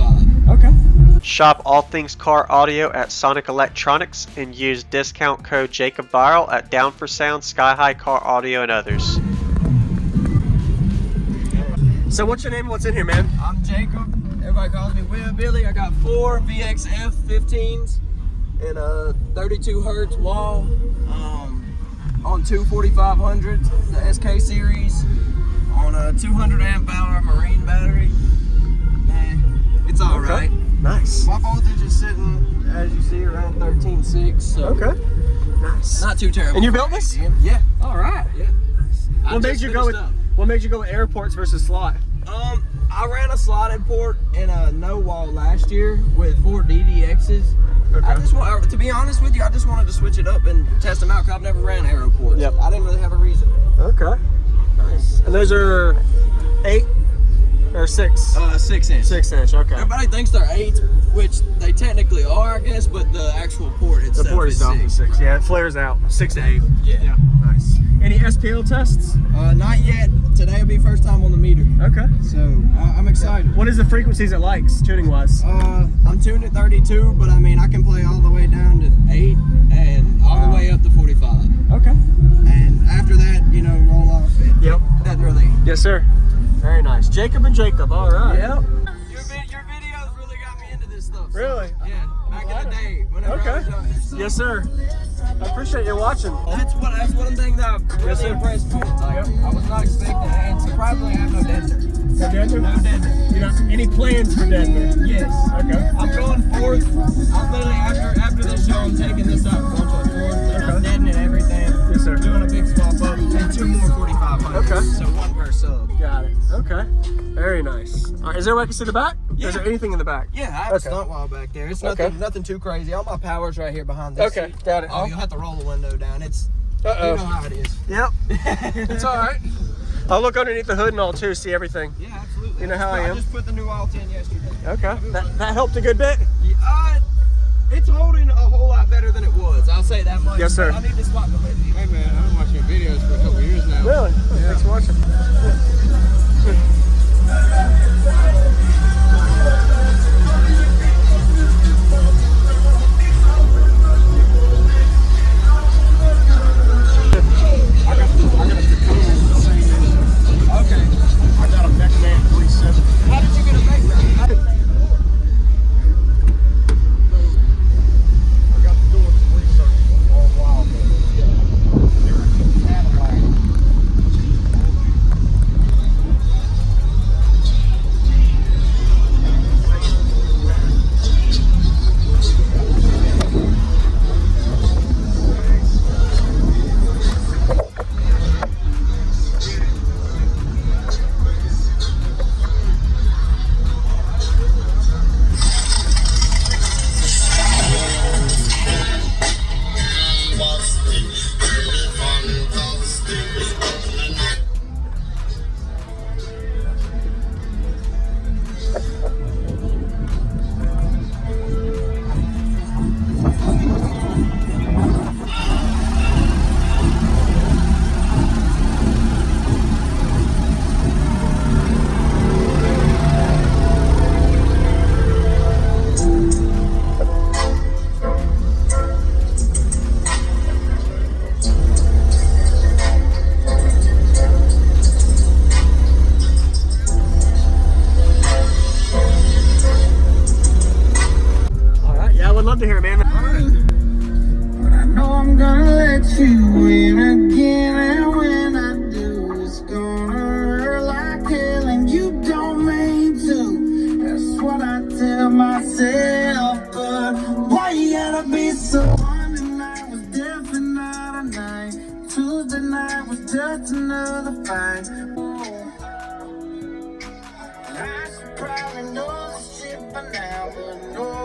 45. Okay. Shop all things car audio at Sonic Electronics and use discount code JacobViral at Down for Sound, Sky High Car Audio, and others. So what's your name? What's in here, man? I'm Jacob. Everybody calls me WheelBilly. I got 4 VXF 15s and a 32 hertz wall on 2 4500s, the SK series, on a 200 amp hour marine battery. And it's all right. Nice. My voltage is sitting, as you see, around 13.6. So Okay. Nice. not too terrible. And you built this? Yeah. All right. Yeah. What made you go with airports versus slot? I ran a slotted port and a no wall last year with 4 DDXs. Okay. I just want, to be honest with you, I just wanted to switch it up and test them out because I've never ran aero ports. Yep. I didn't really have a reason. Okay. Nice. And those are 8 or 6? 6 inch. 6 inch. Okay. Everybody thinks they're 8s, which they technically are, I guess, but the actual port itself The port is itself is 6. 6. Yeah, it flares out. 6 to 8. Yeah. Nice. Any SPL tests? Not yet. Today will be first time on the meter. Okay. So I'm excited. What is the frequencies it likes, tuning wise? I'm tuned at 32, but I mean I can play all the way down to 8 and all the way up to 45. Okay. And after that, you know, roll off. Yep. Doesn't really. Yes, sir. Very nice. Jacob and Jacob. All right. Yep. Your videos really got me into this stuff. So, Really? yeah. Back in the day, whenever I was younger. So Yes, sir. I appreciate you watching. That's one thing that really impressed me. Like, I was not expecting it, and surprisingly, I have no deadener. No Denver? No deadener. You not any plans for Denver? Yes. Okay. I'm going 4th. I'm literally after this show, I'm taking this up, going to a 4th, and I'm deadening everything. Yes, sir. Doing a big swap up, and 2 more 4500s. Okay. So 1 per sub. Got it. Okay. Very nice. All right. Is there a way I can see the back? Yeah. Is there anything in the back? Yeah, I have a stunt wall back there. It's nothing too crazy. All my power's right here behind this. Okay. seat. Got it. Oh, you'll have to roll the window down. It's Uh-oh. you know how it is. Yep. It's all right. I'll look underneath the hood and all too, see everything. Yeah, absolutely. You know how I am. I just put the new oil tin yesterday. Okay. That helped a good bit. Yeah, it's holding a whole lot better than it was. I'll say that much. Yes, sir. I need to swap the lid. Hey man, I've been watching your videos for a couple years now. Really? Yeah. Thanks for watching. Okay. I got a Beckman 37. How did you get a make that? I got to do some research for a while, but they were Cadillac. Love to hear it, man. But I know I'm gonna let you in again, and when I do, it's gonna hurt like hell, and you don't mean to. That's what I tell myself, but why you gotta be so? Monday night was definitely not a night. Tuesday night was just another fight. I should probably know this shit by now, but no.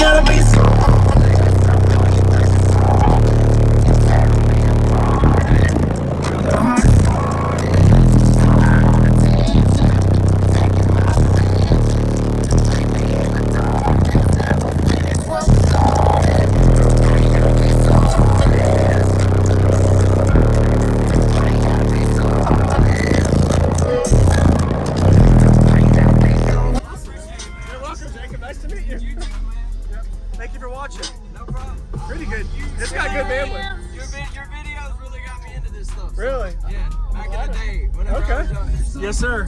gotta be so. You're welcome, Jacob. Nice to meet you. Yep. Thank you for watching. No problem. Pretty good. It's got good bandwidth. Your videos really got me into this stuff. Really? Yeah, back in the day. Whenever I Okay. was younger. Yes, sir.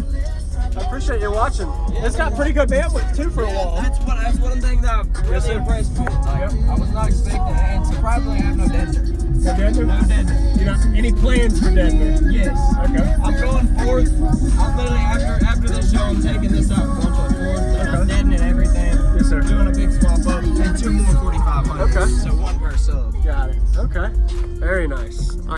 I appreciate you watching. It's got pretty good bandwidth too for a while. That's one thing that I'm really Yes, sir. impressed with. Like, Yep. I was not expecting it, and surprisingly, I have no deader. No Denver? No deader. You know, any plans for Denver? Yes. Okay. I'm going fourth. I'm literally after this show, I'm taking this out, going to a fourth, and I'm Okay. deadening everything. Yes, sir. Doing a big swap up, and 2 more 4500. Okay. So 1 per sub. Got it. Okay. Very nice.